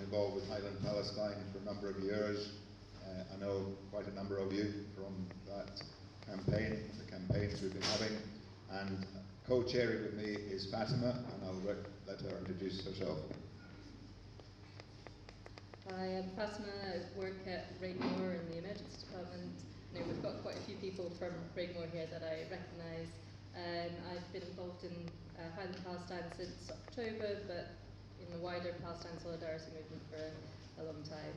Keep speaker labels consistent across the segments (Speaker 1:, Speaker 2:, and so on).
Speaker 1: involved with Highland Palestine for a number of years. I know quite a number of you from that campaign, the campaigns we've been having, and co-chairing with me is Fatima, and I'll let her introduce herself.
Speaker 2: Hi, I'm Fatima. I work at Raigmore in the Emergency Department. Now, we've got quite a few people from Raigmore here that I recognise. I've been involved in Highland Palestine since October, but in the wider Palestine Solidarity movement for a long time.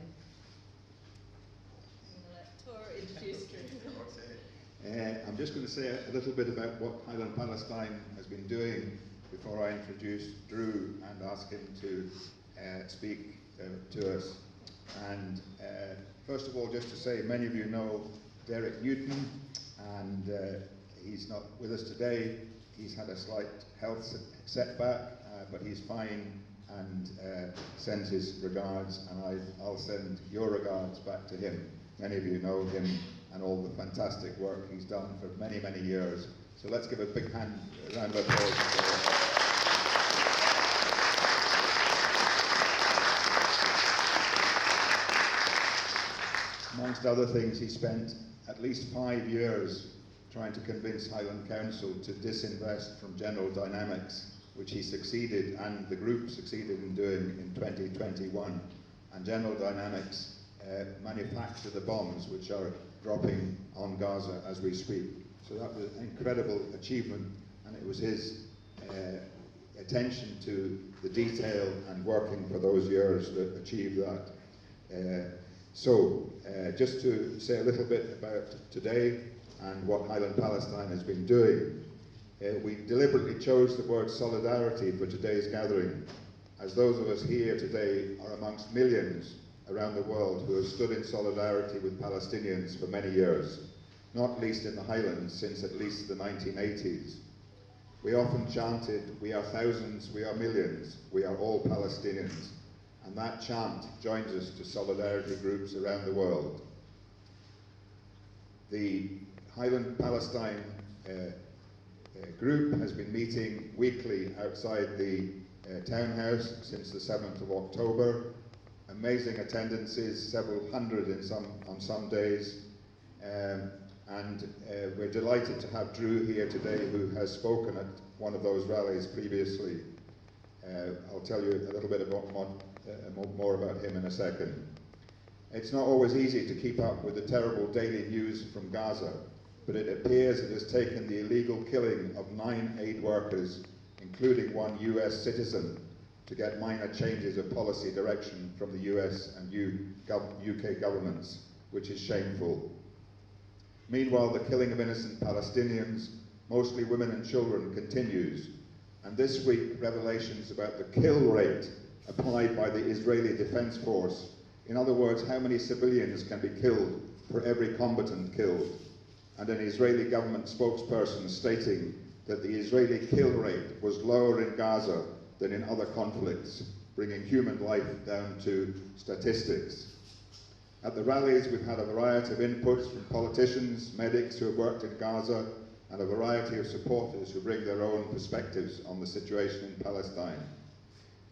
Speaker 2: I'm going to let Tor introduce Drew.
Speaker 1: I'm just going to say a little bit about what Highland Palestine has been doing before I introduce Drew and ask him to speak to us. And first of all, just to say, many of you know Derek Newton, and he's not with us today. He's had a slight health setback, but he's fine and sends his regards, and I'll send your regards back to him. Many of you know him and all the fantastic work he's done for many, many years. So let's give a big round of applause. Amongst other things, he spent at least 5 years trying to convince Highland Council to disinvest from General Dynamics, which he succeeded, and the group succeeded in doing in 2021. And General Dynamics manufacture the bombs which are dropping on Gaza as we speak. So that was an incredible achievement, and it was his attention to the detail and working for those years that achieved that. Just to say a little bit about today and what Highland Palestine has been doing. We deliberately chose the word solidarity for today's gathering, as those of us here today are amongst millions around the world who have stood in solidarity with Palestinians for many years, not least in the Highlands since at least the 1980s. We often chanted, "We are thousands, we are millions, we are all Palestinians," and that chant joins us to solidarity groups around the world. The Highland Palestine group has been meeting weekly outside the townhouse since the 7th of October. Amazing attendances, several hundred on some days, and we're delighted to have Drew here today, who has spoken at one of those rallies previously. I'll tell you a little bit more about him in a second. It's not always easy to keep up with the terrible daily news from Gaza, but it appears it has taken the illegal killing of 9 aid workers, including one US citizen, to get minor changes of policy direction from the US and UK governments, which is shameful. Meanwhile, the killing of innocent Palestinians, mostly women and children, continues, and this week revelations about the kill rate applied by the Israeli Defense Force. In other words, how many civilians can be killed for every combatant killed, and an Israeli government spokesperson stating that the Israeli kill rate was lower in Gaza than in other conflicts, bringing human life down to statistics. At the rallies, we've had a variety of inputs from politicians, medics who have worked in Gaza, and a variety of supporters who bring their own perspectives on the situation in Palestine.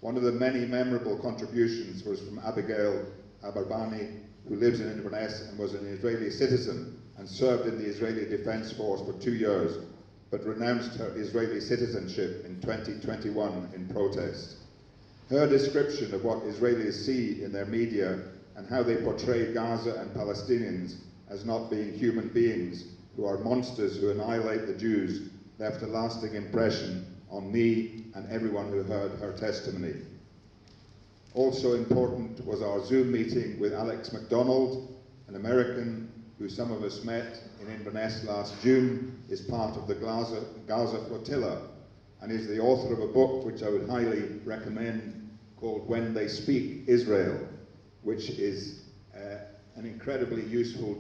Speaker 1: One of the many memorable contributions was from Abigail Abarbani, who lives in Inverness and was an Israeli citizen and served in the Israeli Defense Force for 2 years, but renounced her Israeli citizenship in 2021 in protest. Her description of what Israelis see in their media and how they portray Gaza and Palestinians as not being human beings who are monsters who annihilate the Jews left a lasting impression on me and everyone who heard her testimony. Also important was our Zoom meeting with Alex MacDonald, an American who some of us met in Inverness last June, is part of the Gaza flotilla, and is the author of a book which I would highly recommend called When They Speak Israel, which is an incredibly useful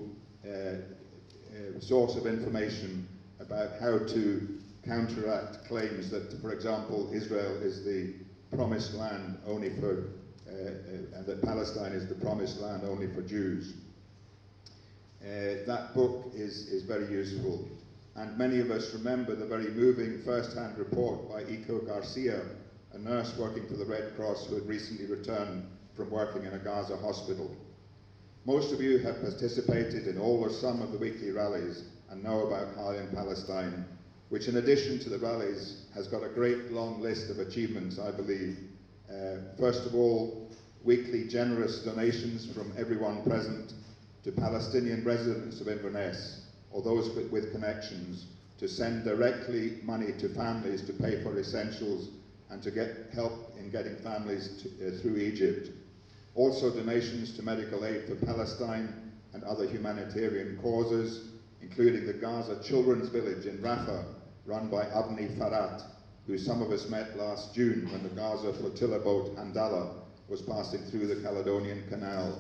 Speaker 1: source of information about how to counteract claims that, for example, Israel is the promised land only for, and that Palestine is the promised land only for Jews. That book is very useful, and many of us remember the very moving first-hand report by Ico Garcia, a nurse working for the Red Cross who had recently returned from working in a Gaza hospital. Most of you have participated in all or some of the weekly rallies and know about Highland Palestine, which in addition to the rallies has got a great long list of achievements, I believe. First of all, weekly generous donations from everyone present to Palestinian residents of Inverness or those with connections to send directly money to families to pay for essentials and to get help in getting families through Egypt. Also donations to medical aid for Palestine and other humanitarian causes, including the Gaza Children's Village in Rafah, run by Avni Farat, who some of us met last June when the Gaza flotilla boat Handala was passing through the Caledonian Canal.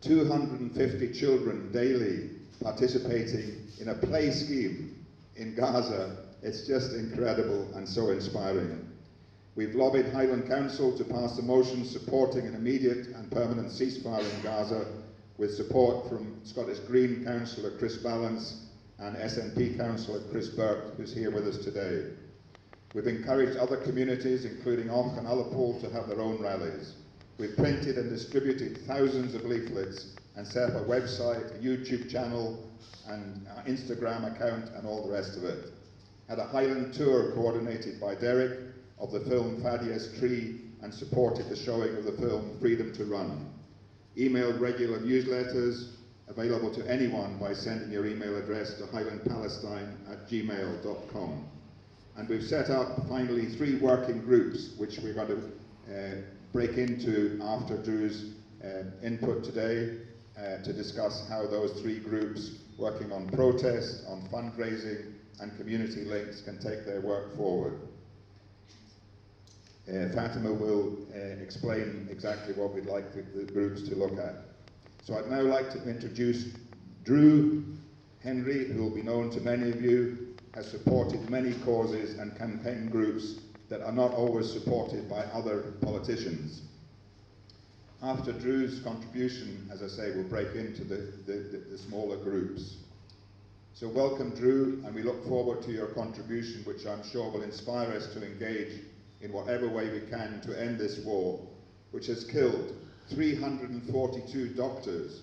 Speaker 1: 250 children daily participating in a play scheme in Gaza. It's just incredible and so inspiring. We've lobbied Highland Council to pass a motion supporting an immediate and permanent ceasefire in Gaza, with support from Scottish Green Councillor Chris Ballance and S.N.P Councillor Chris Burke, who's here with us today. We've encouraged other communities, including Och and Ullapool, to have their own rallies. We've printed and distributed thousands of leaflets and set up a website, a YouTube channel, and an Instagram account, and all the rest of it. Had a Highland tour coordinated by Derek of the film Fadia's Tree, and supported the showing of the film Freedom to Run. Emailed regular newsletters available to anyone by sending your email address to highlandpalestine@gmail.com. And we've set up, finally, 3 working groups, which we're going to break into after Drew's input today, to discuss how those 3 groups working on protest, on fundraising, and community links can take their work forward. Fatima will explain exactly what we'd like the groups to look at. So I'd now like to introduce Drew Hendry, who will be known to many of you, has supported many causes and campaign groups that are not always supported by other politicians. After Drew's contribution, as I say, we'll break into the smaller groups. So welcome, Drew, and we look forward to your contribution, which I'm sure will inspire us to engage in whatever way we can to end this war, which has killed 342 doctors,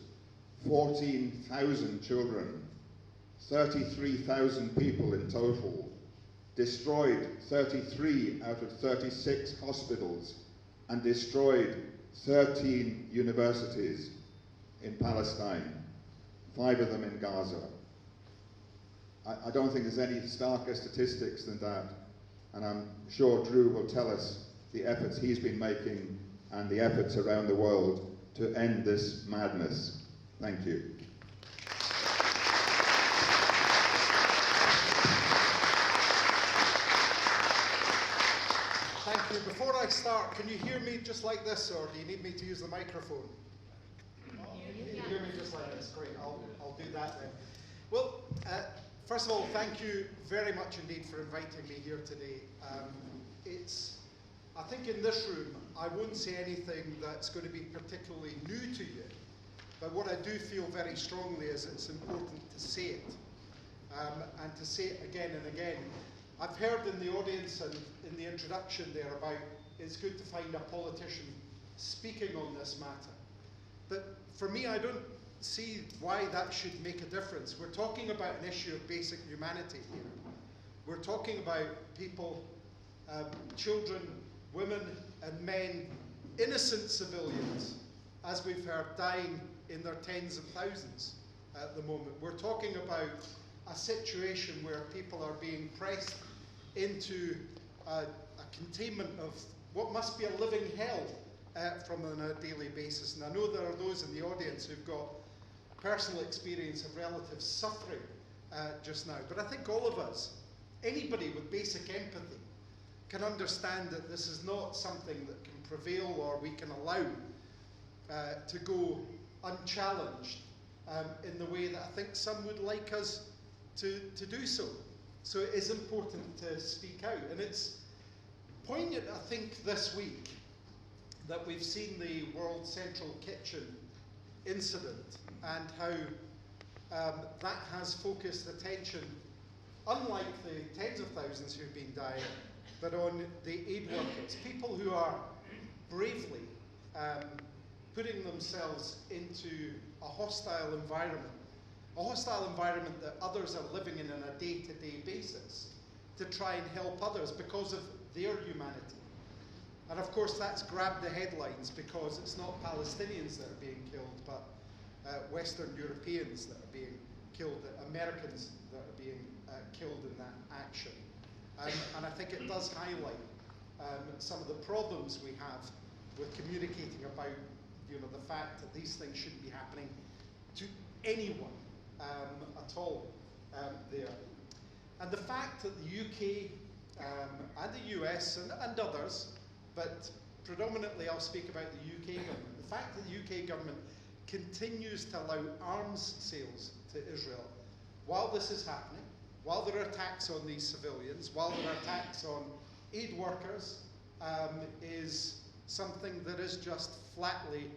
Speaker 1: 14,000 children, 33,000 people in total, destroyed 33 out of 36 hospitals, and destroyed 13 universities in Palestine, 5 of them in Gaza. I don't think there's any starker statistics than that, and I'm sure Drew will tell us the efforts he's been making and the efforts around the world to end this madness. Thank you.
Speaker 3: Thank you. Before I start, can you hear me just like this, or do you need me to use the microphone? You can hear me just like this. Great. I'll do that then. Well, first of all, thank you very much indeed for inviting me here today. I think in this room, I won't say anything that's going to be particularly new to you, but what I do feel very strongly is it's important to say it, and to say it again and again. I've heard in the audience and in the introduction there about it's good to find a politician speaking on this matter. But for me, I don't see why that should make a difference. We're talking about an issue of basic humanity here. We're talking about people, children, women and men, innocent civilians, as we've heard, dying in their tens of thousands at the moment. We're talking about a situation where people are being pressed into a containment of what must be a living hell from on a daily basis. And I know there are those in the audience who've got personal experience of relatives suffering just now. But I think all of us, anybody with basic empathy, can understand that this is not something that can prevail or we can allow to go unchallenged in the way that I think some would like us to do so. So it is important to speak out. And it's poignant, I think, this week that we've seen the World Central Kitchen incident and how that has focused attention, unlike the tens of thousands who've been dying, but on the aid workers, people who are bravely putting themselves into a hostile environment that others are living in on a day-to-day basis to try and help others because of their humanity. And of course that's grabbed the headlines because it's not Palestinians that are being killed, but Western Europeans that are being killed, Americans that are being killed in that action. And I think it does highlight some of the problems we have with communicating about the fact that these things shouldn't be happening to anyone at all there. And the fact that the UK and the US and others, but predominantly I'll speak about the UK government, the fact that the UK government continues to allow arms sales to Israel while this is happening, while there are attacks on these civilians, while there are attacks on aid workers, is something that is just flatly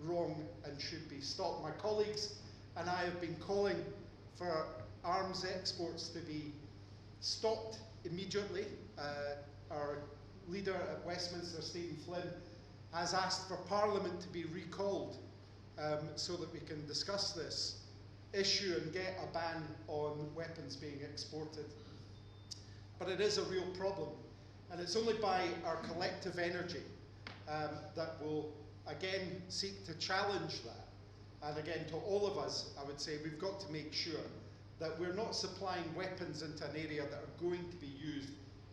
Speaker 3: wrong and should be stopped. My colleagues and I have been calling for arms exports to be stopped immediately. Our leader at Westminster, Stephen Flynn, has asked for Parliament to be recalled so that we can discuss this issue and get a ban on weapons being exported. But it is a real problem, and it's only by our collective energy that will again seek to challenge that. And again, to all of us, I would say we've got to make sure that we're not supplying weapons into an area that are going to be used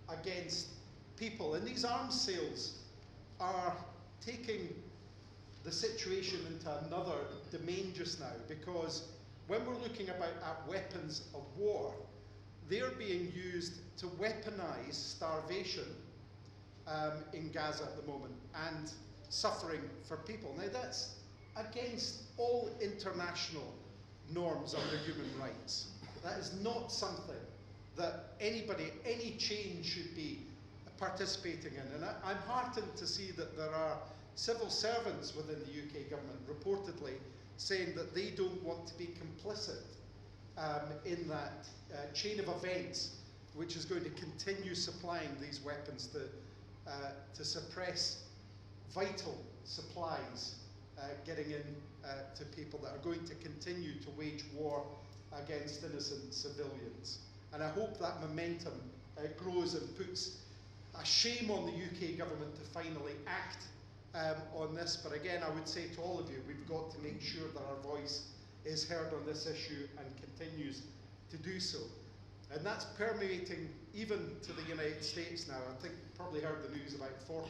Speaker 3: against people. And these arms sales are taking the situation into another domain just now, because when we're looking at weapons of war, they're being used to weaponize starvation in Gaza at the moment and suffering for people. Now that's against all international norms under human rights. That is not something that anybody, any change should be participating in. And I'm heartened to see that there are civil servants within the UK government reportedly saying that they don't want to be complicit in that chain of events which is going to continue supplying these weapons to suppress vital supplies getting in to people that are going to continue to wage war against innocent civilians. And I hope that momentum grows and puts a shame on the UK government to finally act on this. But again, I would say to all of you, we've got to make sure that our voice is heard on this issue and continues to do so. And that's permeating even to the United States now. I think you probably heard the news about 40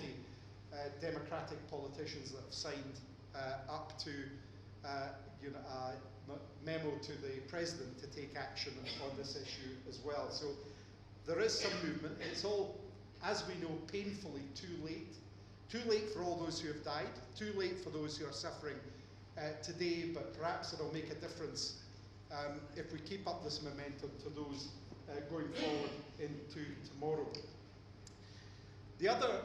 Speaker 3: Democratic politicians that have signed up to a memo to the President to take action on this issue as well. So there is some movement. It's all, as we know, painfully too late. Too late for all those who have died, too late for those who are suffering today, but perhaps it'll make a difference if we keep up this momentum to those going forward into tomorrow. The other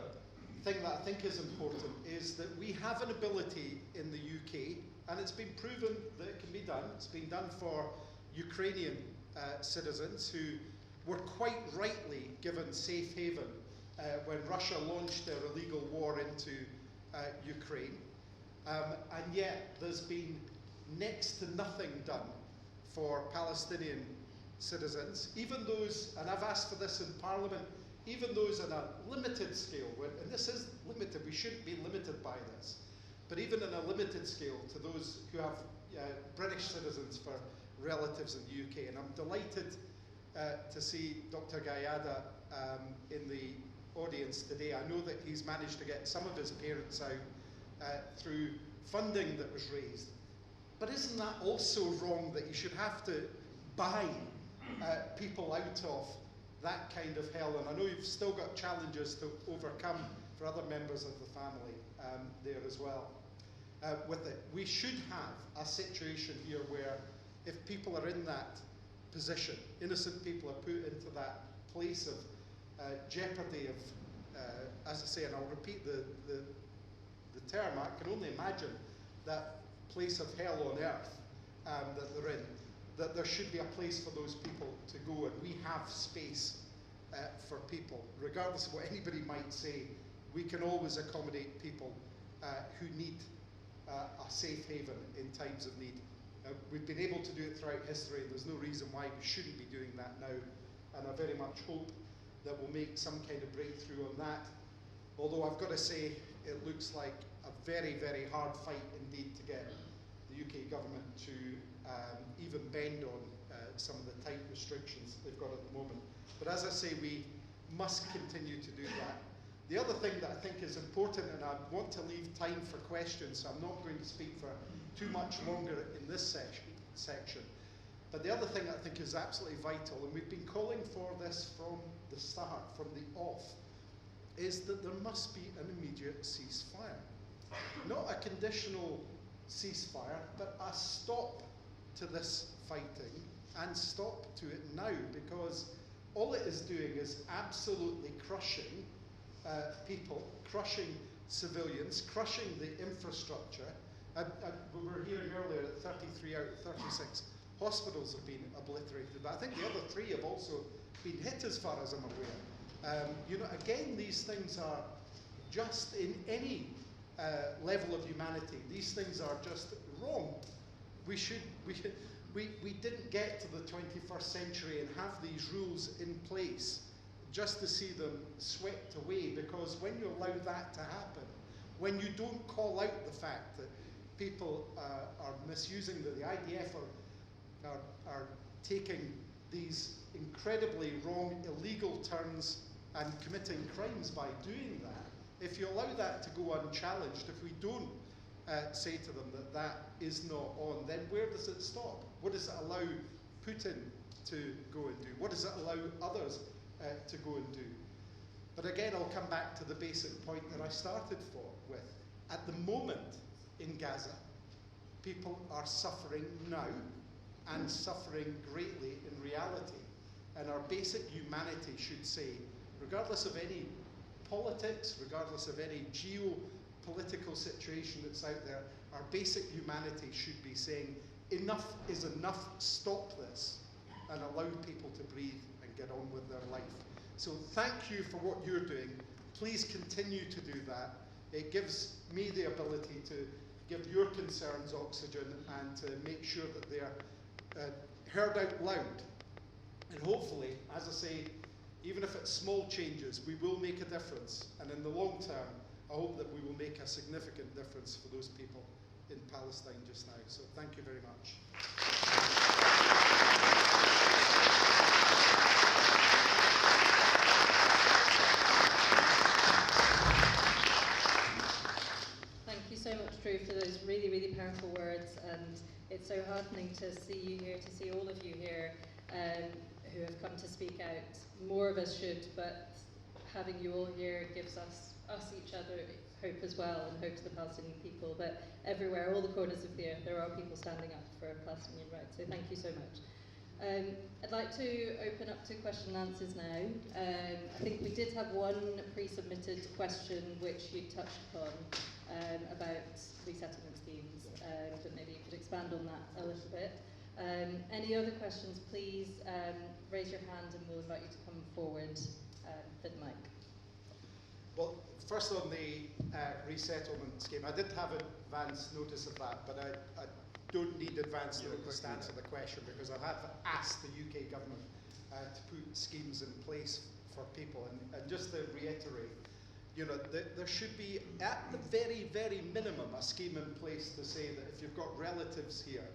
Speaker 3: thing that I think is important is that we have an ability in the UK, and it's been proven that it can be done. It's been done for Ukrainian citizens who were quite rightly given safe haven when Russia launched their illegal war into Ukraine. And yet there's been next to nothing done for Palestinian citizens, even those, and I've asked for this in Parliament, even those on a limited scale, and this is limited, we shouldn't be limited by this, but even on a limited scale to those who have British citizens for relatives in the UK. And I'm delighted to see Dr. Gayada in the audience today. I know that he's managed to get some of his parents out through funding that was raised. But isn't that also wrong that you should have to buy people out of that kind of hell? And I know you've still got challenges to overcome for other members of the family there as well. With it, we should have a situation here where if people are in that position, innocent people are put into that place of jeopardy of, as I say, and I'll repeat the term, I can only imagine that place of hell on earth that they're in, that there should be a place for those people to go, and we have space for people. Regardless of what anybody might say, we can always accommodate people who need a safe haven in times of need. We've been able to do it throughout history, and there's no reason why we shouldn't be doing that now, and I very much hope that we'll make some kind of breakthrough on that. Although I've got to say, it looks like a very, very hard fight indeed to get the UK government to even bend on some of the tight restrictions they've got at the moment. But as I say, we must continue to do that. The other thing that I think is important, and I want to leave time for questions, so I'm not going to speak for too much longer in this section. But the other thing I think is absolutely vital, and we've been calling for this from the start, from the off, is that there must be an immediate ceasefire. Not a conditional ceasefire, but a stop to this fighting, and stop to it now, because all it is doing is absolutely crushing people, crushing civilians, crushing the infrastructure. We were hearing earlier that 33 out of 36 hospitals have been obliterated, but I think the other 3 have also been hit as far as I'm aware. Again, these things are just, in any level of humanity, these things are just wrong. We didn't get to the 21st century and have these rules in place just to see them swept away, because when you allow that to happen, when you don't call out the fact that people are misusing, that the IDF are taking these incredibly wrong, illegal turns and committing crimes by doing that, if you allow that to go unchallenged, if we don't say to them that that is not on, then where does it stop? What does it allow Putin to go and do? What does it allow others to go and do? But again, I'll come back to the basic point that I started with. At the moment in Gaza, people are suffering now, and suffering greatly in reality. And our basic humanity should say, regardless of any politics, regardless of any geopolitical situation that's out there, our basic humanity should be saying, enough is enough, stop this, and allow people to breathe and get on with their life. So thank you for what you're doing. Please continue to do that. It gives me the ability to give your concerns oxygen and to make sure that they're heard out loud. And hopefully, as I say, even if it's small changes, we will make a difference. And in the long term, I hope that we will make a significant difference for those people in Palestine just now. So thank you very much.
Speaker 2: Thank you so much, Drew, for those really, really powerful words. And it's so heartening to see you here, to see all of you here who have come to speak out. More of us should, but having you all here gives us each other, hope as well, and hope to the Palestinian people. But everywhere, all the corners of the earth, there are people standing up for Palestinian rights. So thank you so much. I'd like to open up to question and answers now. I think we did have one pre-submitted question which you touched upon about resettlement schemes, but maybe you could expand on that a little bit. Any other questions, please raise your hand and we'll invite you to come forward for the mic.
Speaker 3: Well, first on the resettlement scheme, I did have advance notice of that, but I don't need advance notice to answer the question, because I have asked the UK government to put schemes in place for people. And just to reiterate, there should be, at the very, very minimum, a scheme in place to say that if you've got relatives here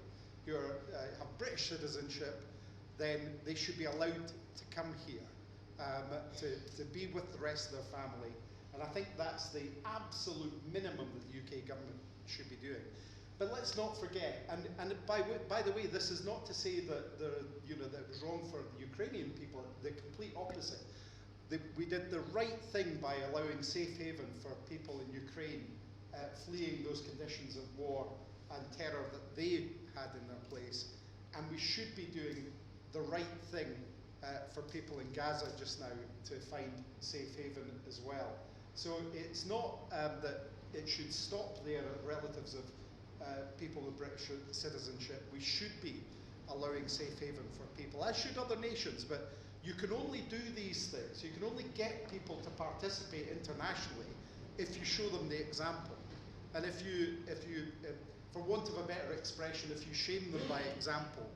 Speaker 3: who have British citizenship, then they should be allowed to come here to be with the rest of their family. And I think that's the absolute minimum that the UK government should be doing. But let's not forget, and by the way, this is not to say that that it was wrong for the Ukrainian people. The complete opposite. We did the right thing by allowing safe haven for people in Ukraine fleeing those conditions of war and terror that they had in their place. And we should be doing the right thing for people in Gaza just now to find safe haven as well. So it's not that it should stop there at relatives of people with British citizenship. We should be allowing safe haven for people, as should other nations. But you can only do these things, you can only get people to participate internationally if you show them the example. And if want of a better expression, if you shame them by example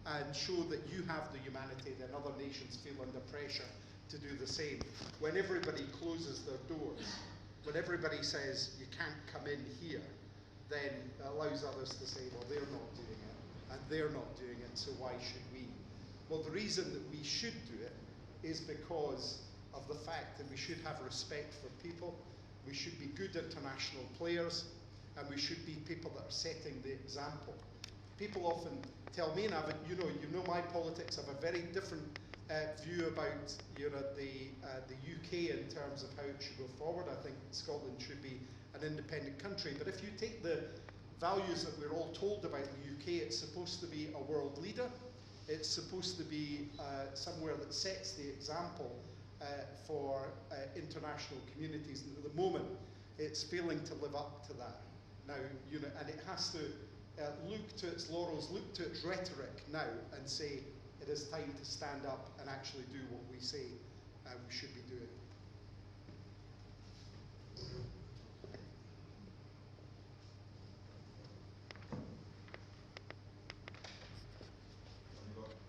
Speaker 3: and show that you have the humanity, then other nations feel under pressure to do the same. When everybody closes their doors, when everybody says you can't come in here, then it allows others to say, well, they're not doing it, and they're not doing it, so why should we? Well, the reason that we should do it is because of the fact that we should have respect for people, we should be good international players, and we should be people that are setting the example. People often tell me, and you know my politics, I have a very different view about the UK in terms of how it should go forward. I think Scotland should be an independent country. But if you take the values that we're all told about the UK, it's supposed to be a world leader. It's supposed to be somewhere that sets the example for international communities. And at the moment, it's failing to live up to that. Now, and it has to look to its laurels, look to its rhetoric now, and say it is time to stand up and actually do what we say we should be doing.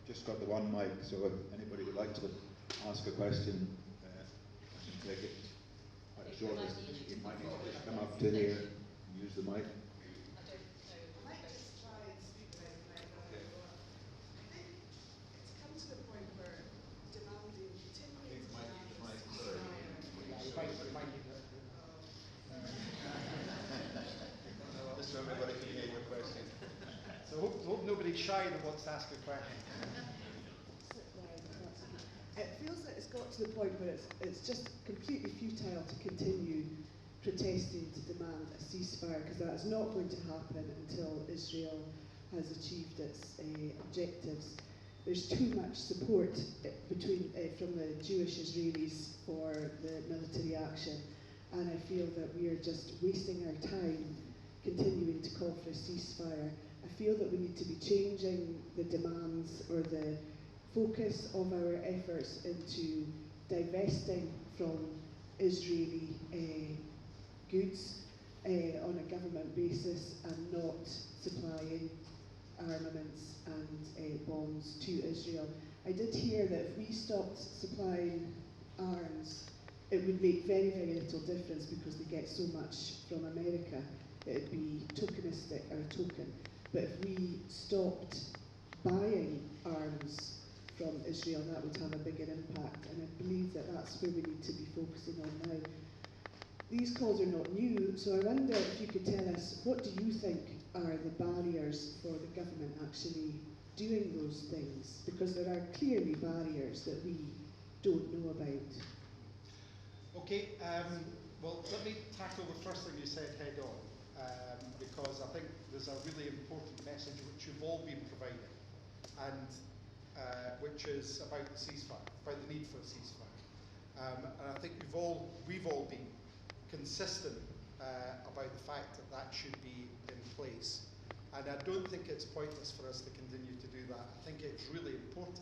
Speaker 1: Just got the one mic, so if anybody would like to ask a question, I can take it. Quite shortly. You might need to just come up to here and use the mic. Just so everybody can hear your question.
Speaker 3: So hope nobody's shy that wants to ask a question.
Speaker 4: It feels that it's got to the point where it's just completely futile to continue protesting to demand a ceasefire, because that is not going to happen until Israel has achieved its objectives. There's too much support from the Jewish Israelis for the military action, and I feel that we are just wasting our time continuing to call for a ceasefire. I feel that we need to be changing the demands or the focus of our efforts into divesting from Israeli goods on a government basis and not supplying armaments and bombs to Israel. I did hear that if we stopped supplying arms, it would make very, very little difference because they get so much from America. It would be tokenistic or a token. But if we stopped buying arms from Israel, that would have a bigger impact. And I believe that that's where we need to be focusing on now. These calls are not new, so I wonder if you could tell us, what do you think are the barriers for the government actually doing those things? Because there are clearly barriers that we don't know about.
Speaker 3: Okay, well, let me tackle the first thing you said head on, because I think there's a really important message which you've all been providing, and which is about the ceasefire, about the need for a ceasefire. And I think we've all been consistent about the fact that that should be in place. And I don't think it's pointless for us to continue to do that. I think it's really important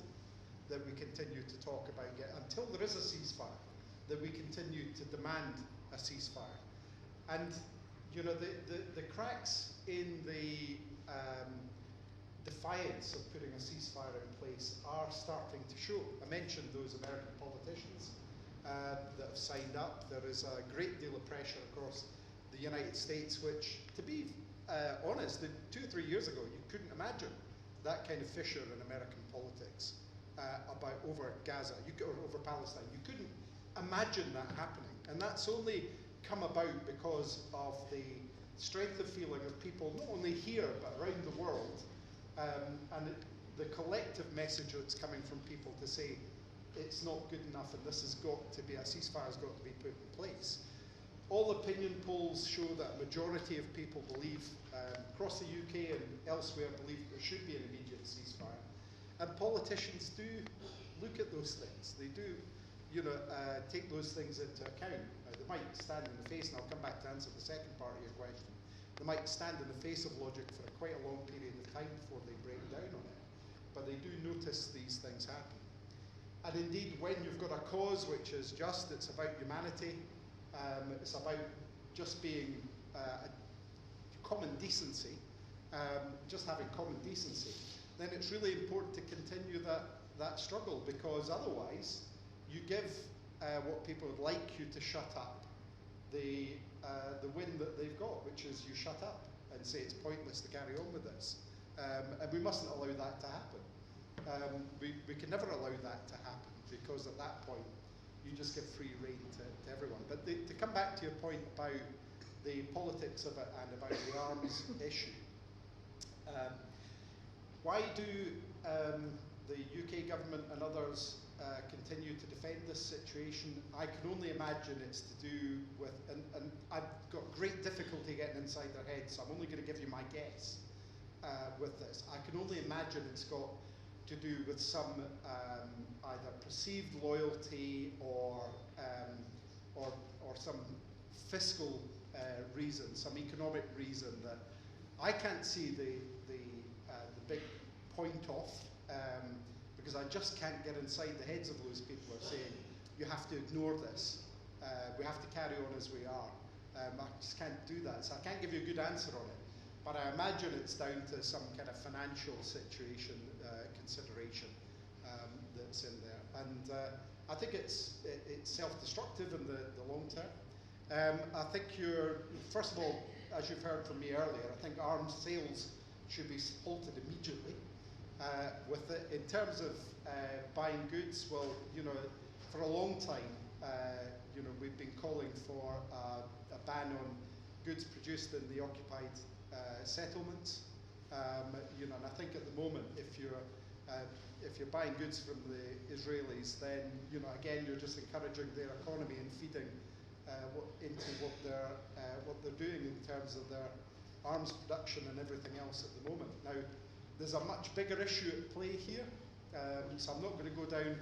Speaker 3: that we continue to talk about it until there is a ceasefire, that we continue to demand a ceasefire. And the cracks in the defiance of putting a ceasefire in place are starting to show. I mentioned those American politicians that have signed up. There is a great deal of pressure across the United States, which, to be honest, 2 or 3 years ago, you couldn't imagine that kind of fissure in American politics over Gaza, or over Palestine. You couldn't imagine that happening. And that's only come about because of the strength of feeling of people, not only here, but around the world, and the collective message that's coming from people to say, it's not good enough and this has got to be, a ceasefire has got to be put in place. All opinion polls show that a majority of people believe, across the UK and elsewhere, believe there should be an immediate ceasefire. And politicians do look at those things. They do, take those things into account. They might stand in the face, and I'll come back to answer the second part of your question. They might stand in the face of logic for quite a long period of time before they break down on it. But they do notice these things happen. And indeed, when you've got a cause which is just, it's about humanity, it's about just being common decency, just having common decency, then it's really important to continue that struggle, because otherwise you give what people would like you to shut up the win that they've got, which is you shut up and say it's pointless to carry on with this. And we mustn't allow that to happen. We can never allow that to happen, because at that point you just give free rein to everyone. But to come back to your point about the politics of it and about the arms issue, why do the UK government and others continue to defend this situation? I can only imagine it's to do with, and I've got great difficulty getting inside their heads, so I'm only going to give you my guess with this. I can only imagine it's got to do with some either perceived loyalty or some fiscal reason, some economic reason that I can't see the big point off, because I just can't get inside the heads of those people who are saying you have to ignore this, we have to carry on as we are. I just can't do that, so I can't give you a good answer on it. But I imagine it's down to some kind of financial situation consideration that's in there, and I think it's self-destructive in the long term. I think first of all, as you've heard from me earlier, I think arms sales should be halted immediately. With it, in terms of buying goods, well, for a long time, we've been calling for a ban on goods produced in the occupied settlements. And I think at the moment, if you're buying goods from the Israelis, then again you're just encouraging their economy and feeding into what they're doing in terms of their arms production and everything else at the moment. Now, there's a much bigger issue at play here, so I'm not going to go down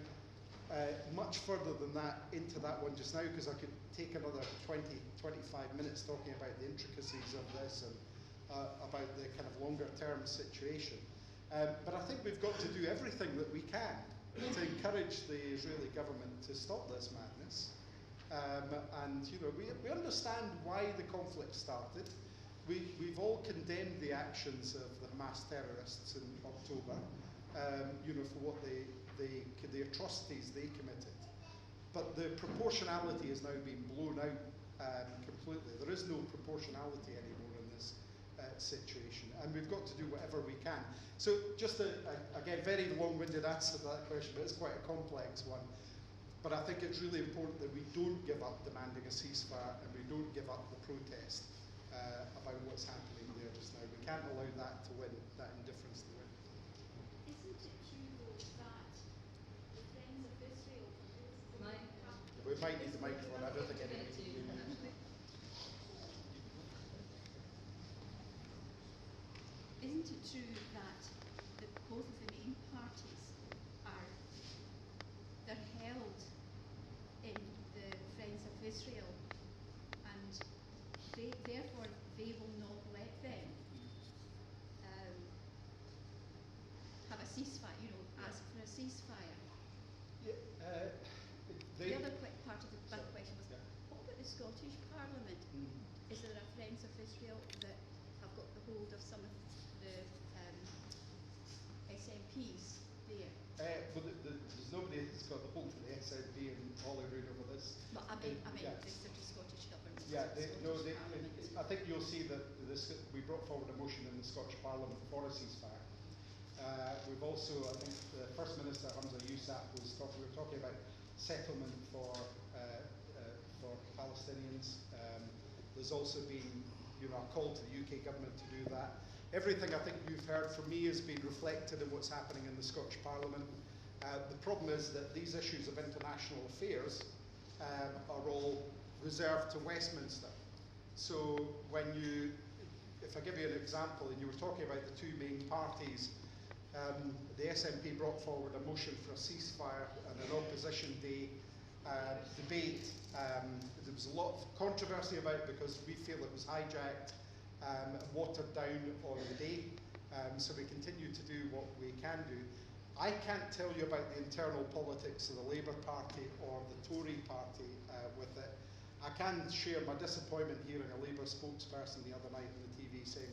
Speaker 3: much further than that into that one just now, because I could take another 20-25 minutes talking about the intricacies of this and about the kind of longer term situation. But I think we've got to do everything that we can to encourage the Israeli government to stop this madness. And we understand why the conflict started. We've all condemned the actions of the Hamas terrorists in October, for what the atrocities they committed. But the proportionality has now been blown out completely. There is no proportionality anymore in this situation, and we've got to do whatever we can. So just again, very long-winded answer to that question, but it's quite a complex one. But I think it's really important that we don't give up demanding a ceasefire, and we don't give up the protest about what's happening there just now. We can't allow that to win, that indifference to win.
Speaker 5: Isn't it true though that the Friends of Israel...
Speaker 3: We might need the microphone, I don't think anybody can hear me.
Speaker 5: Isn't it true that both of the main parties they're held in the Friends of Israel, and therefore they will not let them have a ceasefire, ask for a ceasefire?
Speaker 3: Yeah,
Speaker 5: the other part of that question was, what about the Scottish Parliament? Is there a Friends of Israel that have got the hold of some of the SNPs there?
Speaker 3: Well, there's nobody that's got the hold of the S.N.P and Holyrood over this.
Speaker 5: But I mean, the Scottish government.
Speaker 3: Yeah, I think you'll see that we brought forward a motion in the Scottish Parliament for a ceasefire. We've also, I think, the First Minister Hamza Yousaf we were talking about settlement for Palestinians. There's also been, a call to the UK government to do that. Everything I think you've heard from me has been reflected in what's happening in the Scottish Parliament. The problem is that these issues of international affairs are all reserved to Westminster. So if I give you an example, and you were talking about the two main parties, the S.N.P brought forward a motion for a ceasefire and an opposition day debate. There was a lot of controversy about it because we feel it was hijacked and watered down on the day. So we continue to do what we can do. I can't tell you about the internal politics of the Labour Party or the Tory Party with it. I can share my disappointment hearing a Labour spokesperson the other night on the TV saying